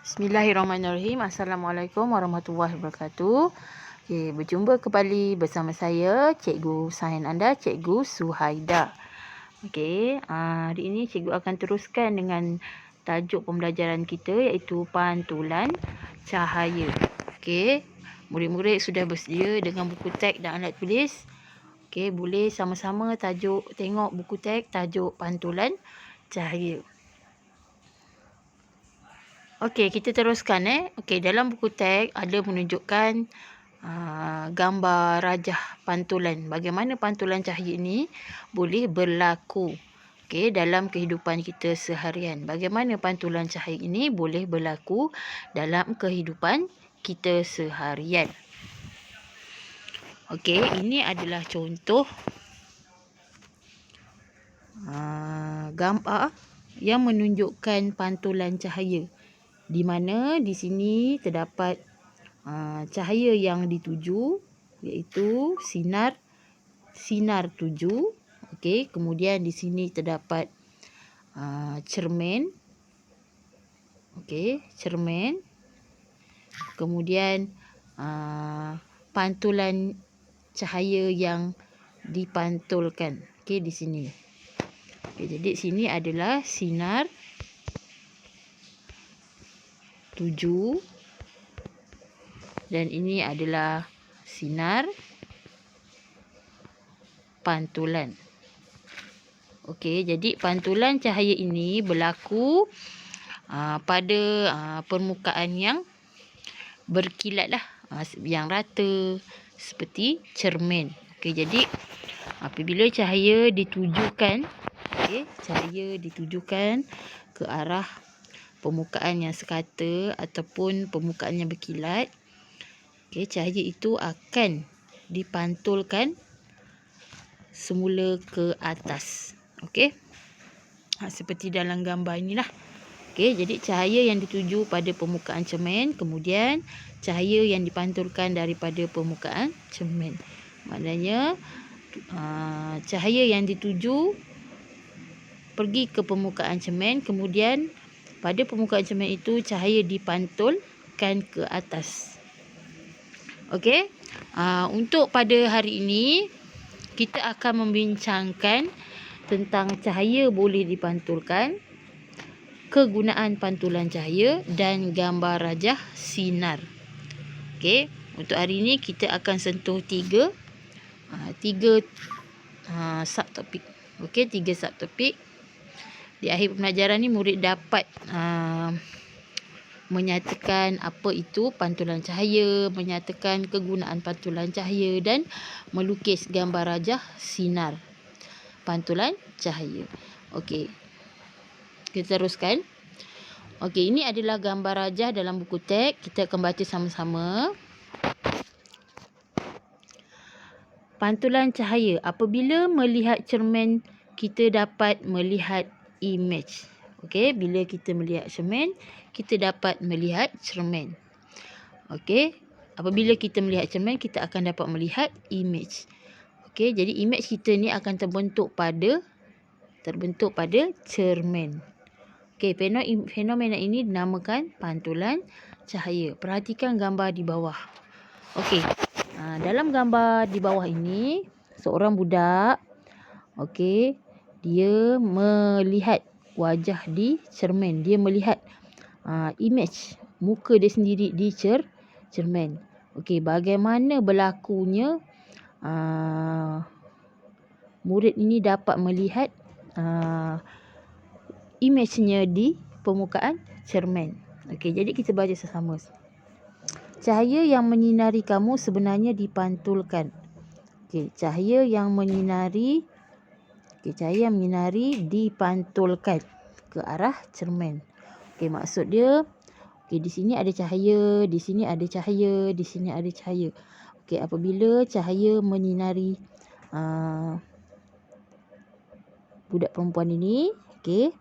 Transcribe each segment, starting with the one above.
Bismillahirrahmanirrahim. Assalamualaikum warahmatullahi wabarakatuh. Okay, berjumpa kembali bersama saya, Cikgu Sains anda, Cikgu Suhaida. Okey, hari ini Cikgu akan teruskan dengan tajuk pembelajaran kita iaitu pantulan cahaya. Okey, murid-murid sudah bersedia dengan buku teks dan alat tulis. Okey, boleh sama-sama tengok buku teks tajuk pantulan cahaya. Okey, kita teruskan Okey, dalam buku teks ada menunjukkan gambar rajah pantulan. Bagaimana pantulan cahaya ini boleh berlaku dalam kehidupan kita seharian. Bagaimana pantulan cahaya ini boleh berlaku dalam kehidupan kita seharian. Okey, ini adalah contoh gambar yang menunjukkan pantulan cahaya. Di mana di sini terdapat cahaya yang dituju iaitu sinar tuju. Okey, kemudian di sini terdapat cermin. Okey, cermin. Kemudian pantulan cahaya yang dipantulkan. Okey, di sini. Okey, jadi sini adalah sinar tuju dan ini adalah sinar pantulan. Okey, jadi pantulan cahaya ini berlaku pada permukaan yang berkilat yang rata seperti cermin. Okey, jadi apabila cahaya ditujukan ke arah permukaan yang sekata ataupun permukaan yang berkilat, cahaya itu akan dipantulkan semula ke atas. Okey. Seperti dalam gambar inilah. Okey, jadi cahaya yang dituju pada permukaan cermin, kemudian cahaya yang dipantulkan daripada permukaan cermin. Maknanya cahaya yang dituju pergi ke permukaan cermin, kemudian pada permukaan cermin itu cahaya dipantulkan ke atas. Okey. Untuk pada hari ini kita akan membincangkan tentang cahaya boleh dipantulkan, kegunaan pantulan cahaya dan gambar rajah sinar. Okey, untuk hari ini kita akan sentuh tiga subtopik. Okey, 3 subtopik. Di akhir pembelajaran ni murid dapat menyatakan apa itu pantulan cahaya, menyatakan kegunaan pantulan cahaya dan melukis gambar rajah sinar pantulan cahaya. Okey, kita teruskan. Okey, ini adalah gambar rajah dalam buku teks. Kita akan baca sama-sama. Pantulan cahaya. Apabila melihat cermin, kita dapat melihat imej. Okey, bila kita melihat cermin, kita dapat melihat cermin. Okey, apabila kita melihat cermin, kita akan dapat melihat imej. Okey, jadi imej kita ni akan terbentuk pada cermin. Okey, fenomena ini dinamakan pantulan cahaya. Perhatikan gambar di bawah. Okey, dalam gambar di bawah ini seorang budak, okey, dia melihat wajah di cermin. Dia melihat imej muka dia sendiri di cermin. Okey, bagaimana berlakunya murid ini dapat melihat imejnya di permukaan cermin. Okey, jadi kita baca sama-sama. Cahaya yang menyinari kamu sebenarnya dipantulkan. Okey, cahaya yang menyinari dipantulkan ke arah cermin. Okey, maksud dia di sini ada cahaya, di sini ada cahaya, di sini ada cahaya. Okey, apabila cahaya menyinari budak perempuan ini, okey,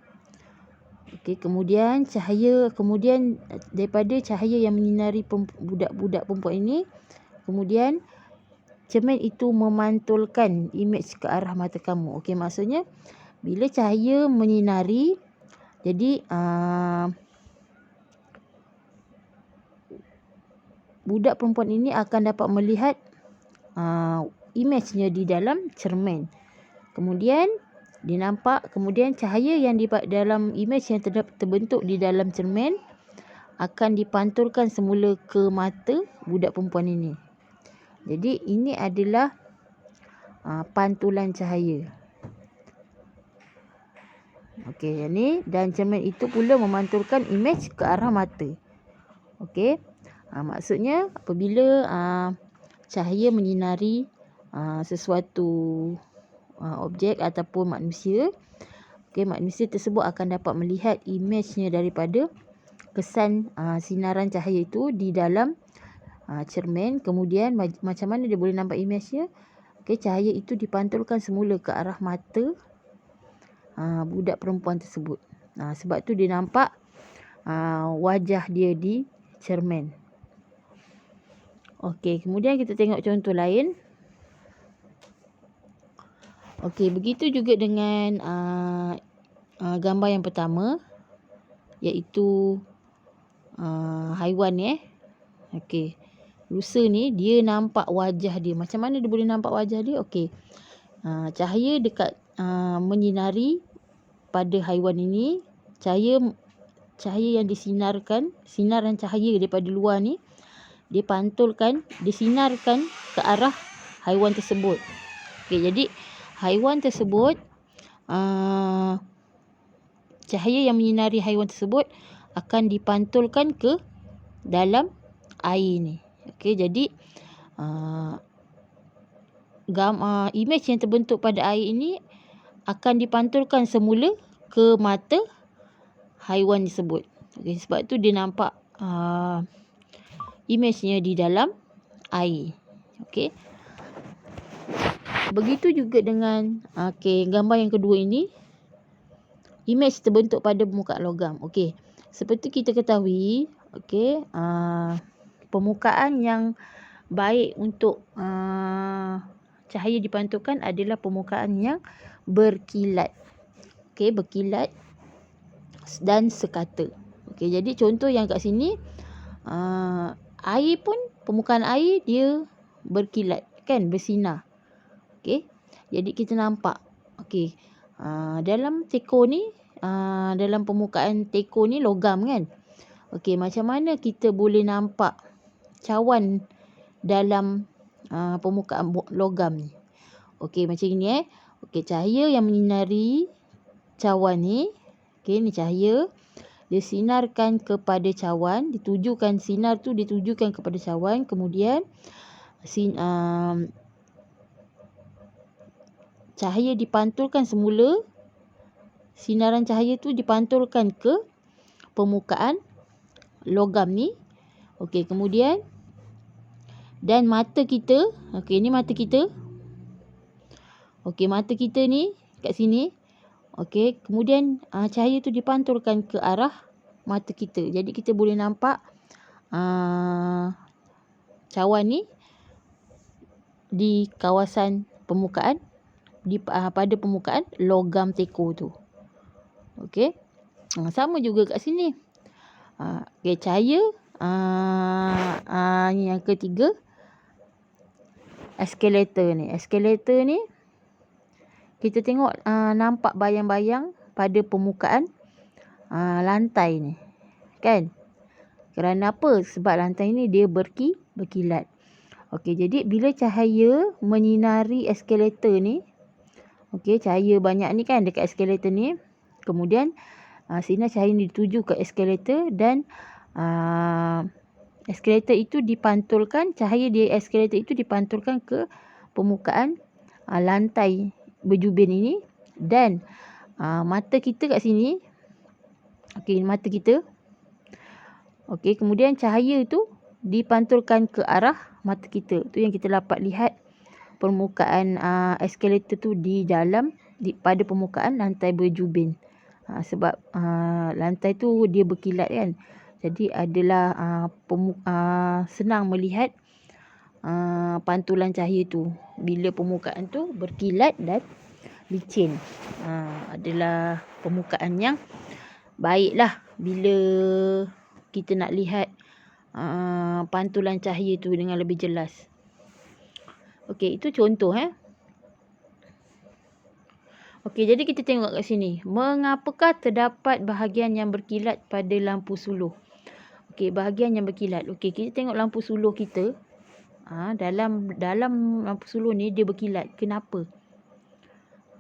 kemudian daripada cahaya yang menyinari budak-budak perempuan ini, kemudian cermin itu memantulkan imej ke arah mata kamu. Okey, maksudnya bila cahaya menyinari, jadi budak perempuan ini akan dapat melihat image-nya di dalam cermin. Kemudian dia nampak, kemudian cahaya yang di dalam image yang terbentuk di dalam cermin akan dipantulkan semula ke mata budak perempuan ini. Jadi ini adalah pantulan cahaya. Okey, yang ni, dan cermin itu pula memantulkan image ke arah mata. Okey. Maksudnya apabila cahaya menyinari sesuatu objek ataupun manusia, okey, manusia tersebut akan dapat melihat image-nya daripada kesan sinaran cahaya itu di dalam cermin. Kemudian macam mana dia boleh nampak image-nya? Okey, cahaya itu dipantulkan semula ke arah mata budak perempuan tersebut. Sebab tu dia nampak wajah dia di cermin. Okey, kemudian kita tengok contoh lain. Okey, begitu juga dengan gambar yang pertama, iaitu haiwan Okey. Rusa ni dia nampak wajah dia. Macam mana dia boleh nampak wajah dia? Okey. Cahaya dekat menyinari pada haiwan ini, cahaya yang disinarkan, sinaran cahaya daripada luar ni disinarkan ke arah haiwan tersebut. Okey, jadi haiwan tersebut, cahaya yang menyinari haiwan tersebut akan dipantulkan ke dalam air ni. Okey, jadi image yang terbentuk pada air ini akan dipantulkan semula ke mata haiwan tersebut. Okey, sebab tu dia nampak image-nya di dalam air. Okey. Begitu juga dengan gambar yang kedua ini, image terbentuk pada permukaan logam. Okey. Seperti kita ketahui, okey, permukaan yang baik untuk cahaya dipantulkan adalah permukaan yang berkilat. Okey, berkilat dan sekata. Okey, jadi contoh yang kat sini, air pun, permukaan air dia berkilat, kan, bersinar. Okey, jadi kita nampak. Okey, dalam teko ni, dalam permukaan teko ni logam, kan. Okey, macam mana kita boleh nampak cawan dalam permukaan logam ni? Okey, macam ni Okey, cahaya yang menyinari cawan ni, okey, ni cahaya disinarkan kepada cawan, sinar tu ditujukan kepada cawan, kemudian cahaya dipantulkan semula, sinaran cahaya tu dipantulkan ke permukaan logam ni. Okey, kemudian dan mata kita, okey, ni mata kita. Okey, mata kita ni kat sini. Okey, kemudian cahaya tu dipantulkan ke arah mata kita. Jadi kita boleh nampak cawan ni di kawasan permukaan, pada permukaan logam teko tu. Okey. Sama juga kat sini. Okey, cahaya yang ketiga, eskalator ni. Eskalator ni kita tengok nampak bayang-bayang pada permukaan lantai ni, kan? Kerana apa? Sebab lantai ni dia berkilat. Okey, jadi bila cahaya menyinari eskalator ni, okey, cahaya banyak ni, kan, dekat eskalator ni. Kemudian sinar cahaya ni dituju ke eskalator, dan eskalator itu dipantulkan, cahaya di eskalator itu dipantulkan ke permukaan lantai berjubin ini, dan mata kita kat sini. Okey, mata kita. Okey, kemudian cahaya tu dipantulkan ke arah mata kita. Tu yang kita dapat lihat permukaan eskalator tu pada permukaan lantai berjubin. Sebab lantai tu dia berkilat, kan. Jadi adalah senang melihat pantulan cahaya tu bila permukaan tu berkilat dan licin. Adalah permukaan yang baiklah bila kita nak lihat pantulan cahaya tu dengan lebih jelas. Okey, itu contoh Okey, jadi kita tengok kat sini. Mengapakah terdapat bahagian yang berkilat pada lampu suluh? Okey, bahagian yang berkilat. Okey, kita tengok lampu suluh kita. Dalam lampu suluh ni dia berkilat. Kenapa?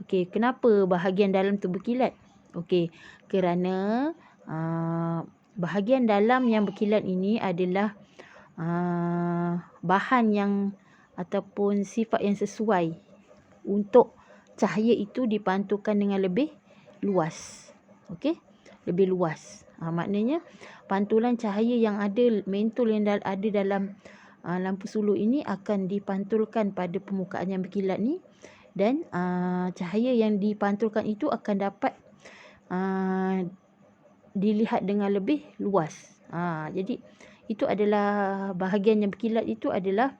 Okey, kenapa bahagian dalam tu berkilat? Okey, kerana bahagian dalam yang berkilat ini adalah bahan yang ataupun sifat yang sesuai untuk cahaya itu dipantulkan dengan lebih luas. Okey, lebih luas. Maknanya pantulan cahaya yang ada, mentol yang ada dalam lampu suluh ini akan dipantulkan pada permukaan yang berkilat ni, dan cahaya yang dipantulkan itu akan dapat dilihat dengan lebih luas. Jadi itu adalah bahagian yang berkilat, itu adalah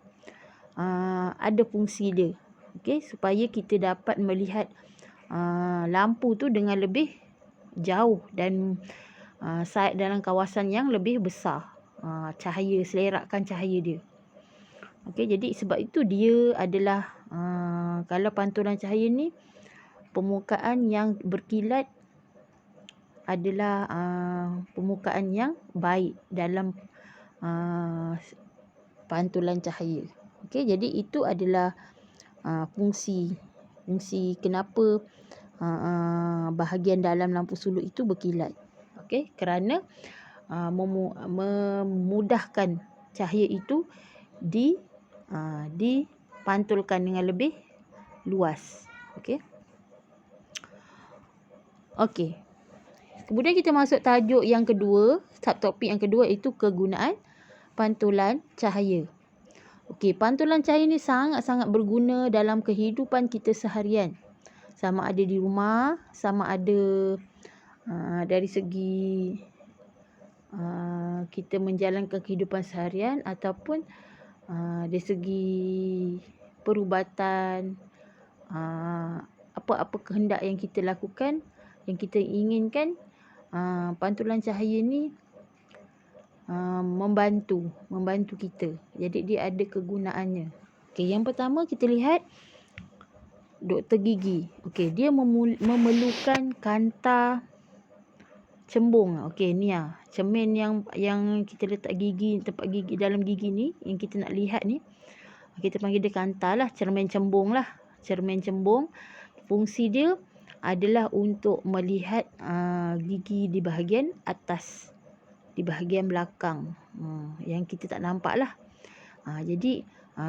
ada fungsi dia. Okey, supaya kita dapat melihat lampu tu dengan lebih jauh dan dalam kawasan yang lebih besar. Cahaya, selerakan cahaya dia. Okey, jadi sebab itu dia adalah kalau pantulan cahaya ni, permukaan yang berkilat adalah permukaan yang baik dalam pantulan cahaya. Okey, jadi itu adalah fungsi kenapa bahagian dalam lampu suluh itu berkilat. Okey, kerana memudahkan cahaya itu dipantulkan dengan lebih luas. Okey. Okey. Kemudian kita masuk tajuk yang kedua, subtopik yang kedua, iaitu kegunaan pantulan cahaya. Okey, pantulan cahaya ni sangat-sangat berguna dalam kehidupan kita seharian. Sama ada di rumah, sama ada dari segi kita menjalankan kehidupan seharian, ataupun dari segi perubatan, apa-apa kehendak yang kita lakukan, yang kita inginkan, pantulan cahaya ni membantu kita. Jadi dia ada kegunaannya. Okey, yang pertama kita lihat doktor gigi. Okey, dia memerlukan kanta cembung. Okey, ni cermin yang kita letak gigi, tempat gigi dalam gigi ni, yang kita nak lihat ni, kita panggil dia kanta lah, cermin cembung lah. Cermin cembung, fungsi dia adalah untuk melihat gigi di bahagian atas, di bahagian belakang, yang kita tak nampak lah. Jadi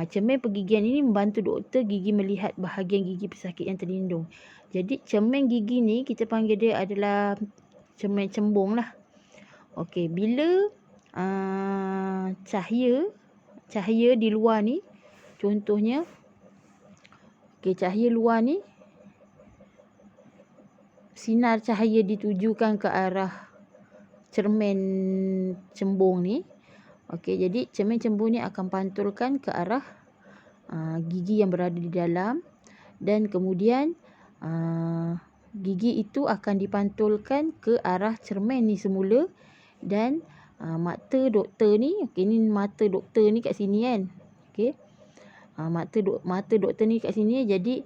cermin pergigian ini membantu doktor gigi melihat bahagian gigi pesakit yang terlindung. Jadi cermin gigi ni kita panggil dia adalah cermin cembung lah. Okey, bila cahaya di luar ni, contohnya, cahaya luar ni, sinar cahaya ditujukan ke arah cermin cembung ni. Okey, jadi cermin cembung ni akan pantulkan ke arah gigi yang berada di dalam, dan kemudian gigi itu akan dipantulkan ke arah cermin ni semula, dan mata doktor ni, okey, ni mata doktor ni kat sini kan. Okey. Mata doktor ni kat sini, jadi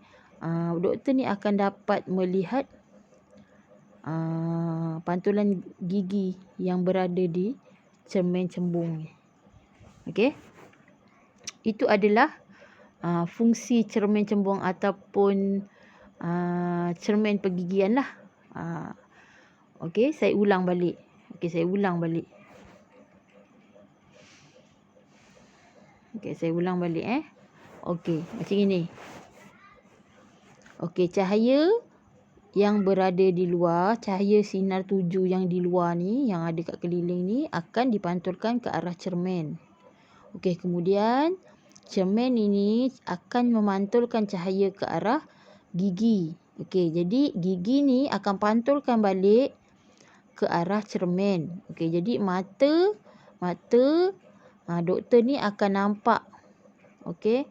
doktor ni akan dapat melihat pantulan gigi yang berada di cermin cembung ni. Okey. Itu adalah fungsi cermin cembung ataupun cermin pergigian lah. Okey, saya ulang balik. Okey, saya ulang balik. Okey, macam ini. Okey, cahaya yang berada di luar, cahaya sinar tuju yang di luar ni, yang ada kat keliling ni, akan dipantulkan ke arah cermin. Okey, kemudian cermin ini akan memantulkan cahaya ke arah gigi. Okey, jadi gigi ni akan pantulkan balik ke arah cermin. Okey, jadi mata doktor ni akan nampak, okey,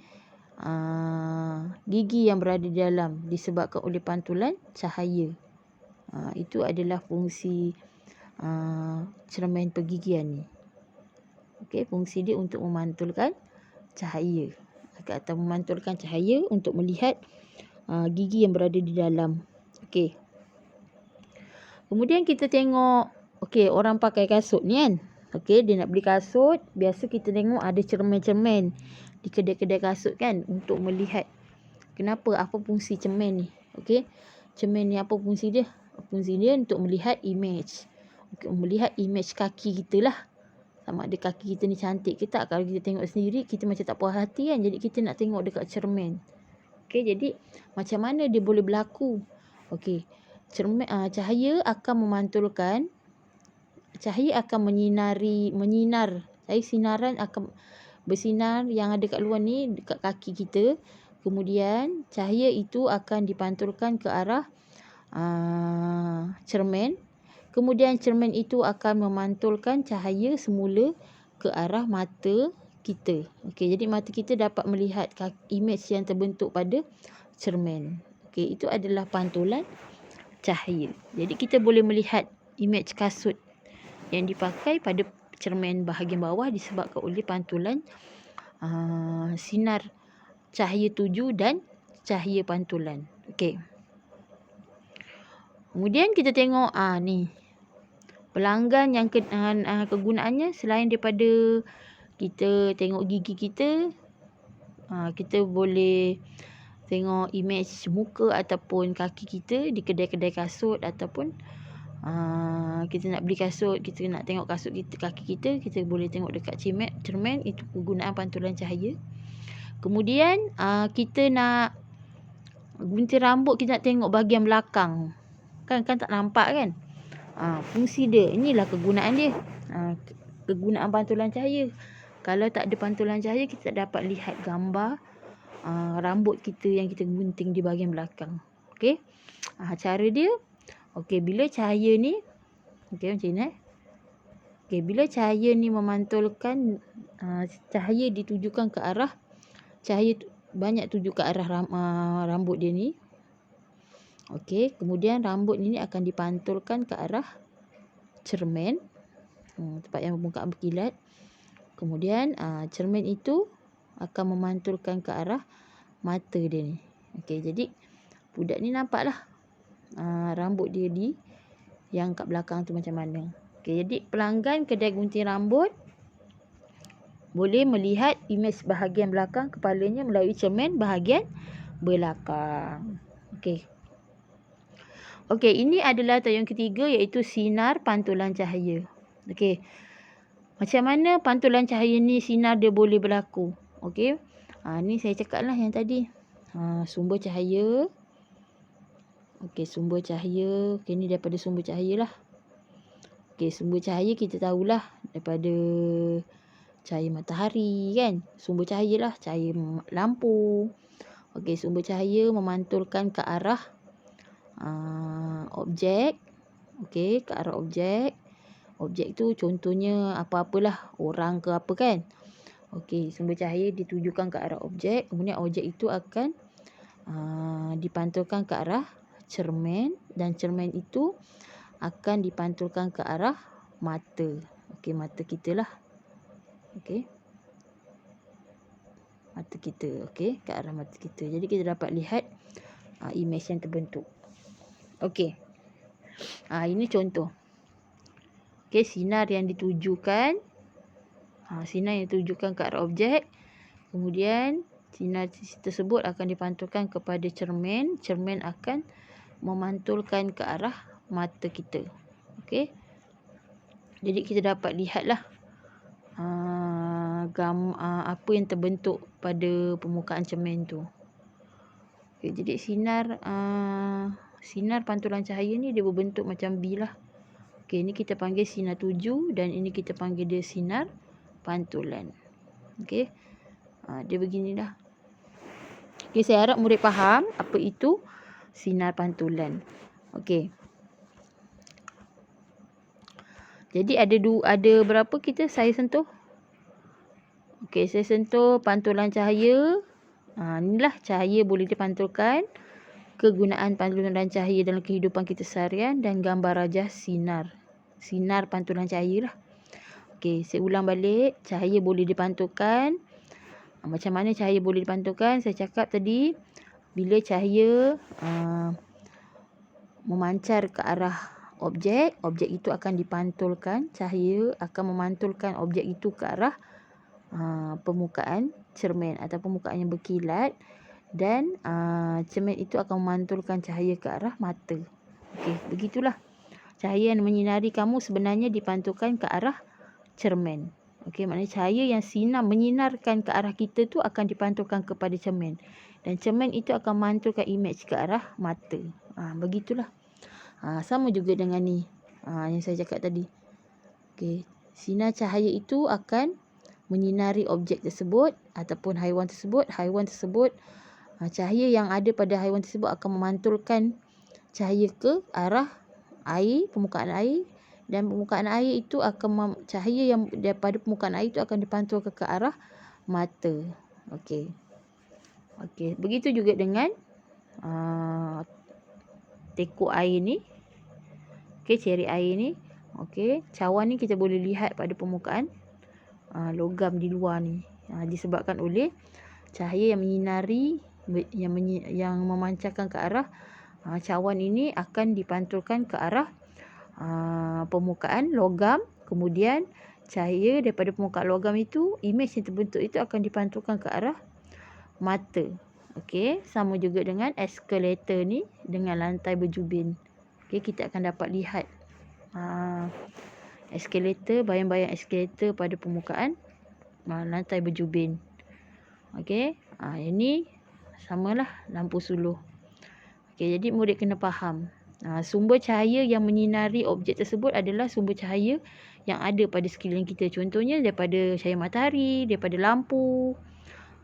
gigi yang berada di dalam disebabkan oleh pantulan cahaya. Itu adalah fungsi cermin pergigian ni. Okey, fungsi dia untuk memantulkan cahaya. Atau memantulkan cahaya untuk melihat gigi yang berada di dalam. Okey. Kemudian kita tengok, okey, orang pakai kasut ni kan. Okey, dia nak beli kasut, biasa kita tengok ada cermin-cermin di kedai-kedai kasut kan untuk melihat. Kenapa? Apa fungsi cermin ni? Okey. Cermin ni apa fungsi dia? Fungsi dia untuk melihat image. Untuk melihat image kaki kita lah. Sama ada kaki kita ni cantik ke tak. Kalau kita tengok sendiri, kita macam tak puas hati kan. Jadi kita nak tengok dekat cermin. Okey, jadi macam mana dia boleh berlaku? Okey. Cahaya akan memantulkan, cahaya akan menyinar. Sinaran akan bersinar yang ada kat luar ni dekat kaki kita. Kemudian cahaya itu akan dipantulkan ke arah cermin. Kemudian cermin itu akan memantulkan cahaya semula ke arah mata kita. Okey, jadi mata kita dapat melihat image yang terbentuk pada cermin. Okey, itu adalah pantulan cahaya. Jadi kita boleh melihat image kasut yang dipakai pada cermin bahagian bawah disebabkan oleh pantulan sinar cahaya tuju dan cahaya pantulan. Okey. Kemudian kita tengok ni pelanggan yang kegunaannya selain daripada kita tengok gigi kita, kita boleh tengok image muka ataupun kaki kita di kedai-kedai kasut, ataupun kita nak beli kasut, kita nak tengok kasut kita, kaki kita boleh tengok dekat cermin. Itu kegunaan pantulan cahaya. Kemudian kita nak gunting rambut, kita nak tengok bahagian belakang. Kan tak nampak kan? Fungsi dia, inilah kegunaan dia. Kegunaan pantulan cahaya. Kalau tak ada pantulan cahaya, kita tak dapat lihat gambar rambut kita yang kita gunting di bahagian belakang. Okey. Cara dia, okey, bila cahaya ni, okey, macam ni. Okey, bila cahaya ni memantulkan, cahaya ditujukan ke arah, cahaya banyak tuju ke arah rambut dia ni. Okey, kemudian rambut ini akan dipantulkan ke arah cermin, tempat yang permukaan berkilat. Kemudian cermin itu akan memantulkan ke arah mata dia ni. Okey, jadi budak ni nampaklah rambut dia di yang kat belakang tu macam mana. Okey, jadi pelanggan kedai gunting rambut boleh melihat image bahagian belakang kepalanya melalui cermin bahagian belakang. Okey. Okey, ini adalah tajuk yang ketiga, iaitu sinar pantulan cahaya. Okey. Macam mana pantulan cahaya ni, sinar dia boleh berlaku? Okey. Ni saya cakap lah yang tadi. Sumber cahaya. Okey, sumber cahaya. Okey, ni daripada sumber cahaya lah. Okey, sumber cahaya kita tahulah daripada cahaya matahari kan. Sumber cahaya lah, cahaya lampu. Okey, sumber cahaya memantulkan ke arah objek. Okey, ke arah objek. Objek tu contohnya apa-apalah, orang ke apa kan. Okey, sumber cahaya ditujukan ke arah objek. Kemudian objek itu akan dipantulkan ke arah cermin. Dan cermin itu akan dipantulkan ke arah mata. Okey, mata kita lah. Okey. Mata kita. Okey, ke arah mata kita. Jadi kita dapat lihat image yang terbentuk. Okey. Ini contoh. Okey, sinar yang ditujukan. Sinar yang ditujukan ke arah objek. Kemudian sinar tersebut akan dipantulkan kepada cermin. Cermin akan memantulkan ke arah mata kita. Okey. Jadi kita dapat lihatlah apa yang terbentuk pada permukaan cermin tu. Okay, jadi sinar pantulan cahaya ni dia berbentuk macam B lah. Okey, ni kita panggil sinar tuju dan ini kita panggil dia sinar pantulan. Okey. Dia beginilah. Okey, saya harap murid faham apa itu sinar pantulan. Okey. Jadi ada berapa saya sentuh? Okey, saya sentuh pantulan cahaya. Inilah cahaya boleh dipantulkan. Kegunaan pantulan cahaya dalam kehidupan kita seharian dan gambar rajah sinar. Sinar pantulan cahaya lah. Okey, saya ulang balik. Cahaya boleh dipantulkan. Macam mana cahaya boleh dipantulkan? Saya cakap tadi, bila cahaya memancar ke arah objek, objek itu akan dipantulkan. Cahaya akan memantulkan objek itu ke arah permukaan cermin atau permukaan yang berkilat, dan cermin itu akan memantulkan cahaya ke arah mata. Okey, begitulah. Cahaya yang menyinari kamu sebenarnya dipantulkan ke arah cermin. Okey, maknanya cahaya yang menyinarkan ke arah kita tu akan dipantulkan kepada cermin. Dan cermin itu akan memantulkan image ke arah mata. Begitulah. Sama juga dengan ni. Yang saya cakap tadi. Okey, sinar cahaya itu akan menyinari objek tersebut ataupun haiwan tersebut. Haiwan tersebut, cahaya yang ada pada haiwan tersebut akan memantulkan cahaya ke arah air, permukaan air, dan permukaan air itu akan cahaya yang daripada permukaan air itu akan dipantulkan ke arah mata. Okey. Okey, begitu juga dengan tekuk air ni. Okey, ceri air ni. Okey, cawan ni kita boleh lihat pada permukaan logam di luar ni. Disebabkan oleh cahaya yang menyinari, yang memancarkan ke arah cawan ini akan dipantulkan ke arah permukaan logam. Kemudian cahaya daripada permukaan logam itu, imej yang terbentuk itu akan dipantulkan ke arah mata. Okey, sama juga dengan eskalator ni dengan lantai berjubin. Okey, kita akan dapat lihat eskalator, bayang-bayang eskalator pada permukaan lantai berjubin. Okey, ini samalah lampu suluh. Okey, jadi murid kena faham. Sumber cahaya yang menyinari objek tersebut adalah sumber cahaya yang ada pada sekeliling kita. Contohnya daripada cahaya matahari, daripada lampu.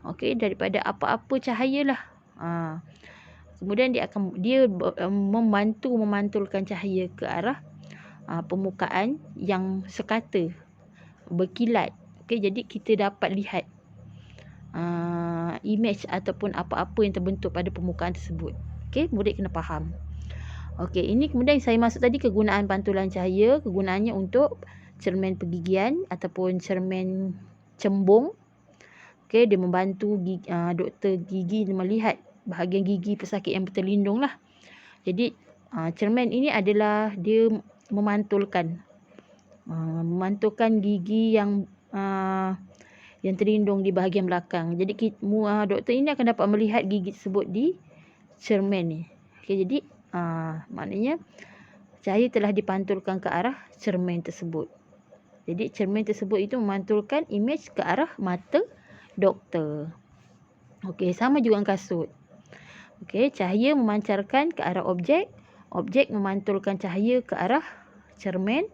Okey, daripada apa-apa cahayalah. Kemudian dia membantu memantulkan cahaya ke arah permukaan yang sekata, berkilat. Okey, jadi kita dapat lihat image ataupun apa-apa yang terbentuk pada permukaan tersebut. Okey, murid kena faham. Okey, ini kemudian saya masuk tadi kegunaan pantulan cahaya. Kegunaannya untuk cermin pergigian ataupun cermin cembung. Okey, dia membantu doktor gigi melihat bahagian gigi pesakit yang terlindung lah. Jadi cermin ini adalah dia memantulkan gigi yang terlindung di bahagian belakang. Jadi doktor ini akan dapat melihat gigi tersebut di cermin ni. Okey, jadi maknanya cahaya telah dipantulkan ke arah cermin tersebut. Jadi cermin tersebut itu memantulkan imej ke arah mata doktor. Okey, sama juga dengan kasut. Okey, cahaya memancarkan ke arah objek, objek memantulkan cahaya ke arah cermin,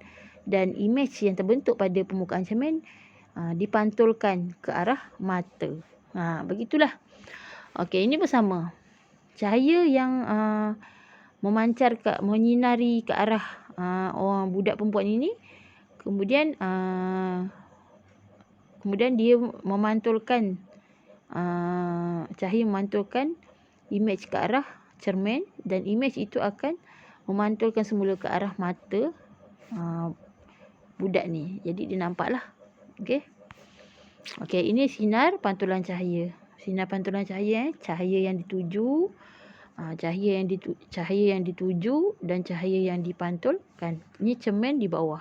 dan imej yang terbentuk pada permukaan cermin dipantulkan ke arah mata. Begitulah. Okey, ini bersama. Cahaya yang menyinari ke arah orang budak perempuan ini, kemudian dia memantulkan cahaya memantulkan imej ke arah cermin, dan imej itu akan memantulkan semula ke arah mata budak ni. Jadi dia nampaklah. Okey. Okey, ini sinar pantulan cahaya. Sinar pantulan cahaya, cahaya yang dituju, cahaya yang dituju dan cahaya yang dipantulkan. Ini cermin di bawah.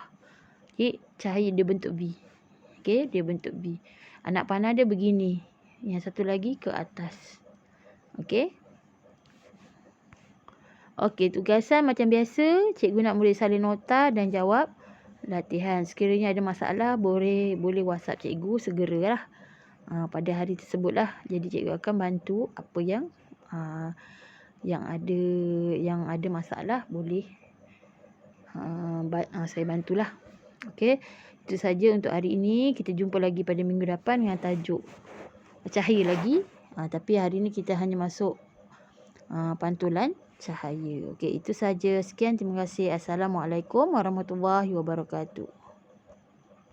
Okey, cahaya dia bentuk V. Okey, dia bentuk V. Anak panah dia begini. Yang satu lagi ke atas. Okey. Okey, tugasan macam biasa, cikgu nak murid salin nota dan jawab latihan. Sekiranya ada masalah, boleh WhatsApp cikgu segeralah pada hari tersebut lah. Jadi cikgu akan bantu apa yang ada masalah, boleh saya bantulah. Okey, itu saja untuk hari ini. Kita jumpa lagi pada minggu depan dengan tajuk cahaya lagi. Tapi hari ini kita hanya masuk pantulan cahaya. Okey, itu saja. Sekian, terima kasih. Assalamualaikum warahmatullahi wabarakatuh.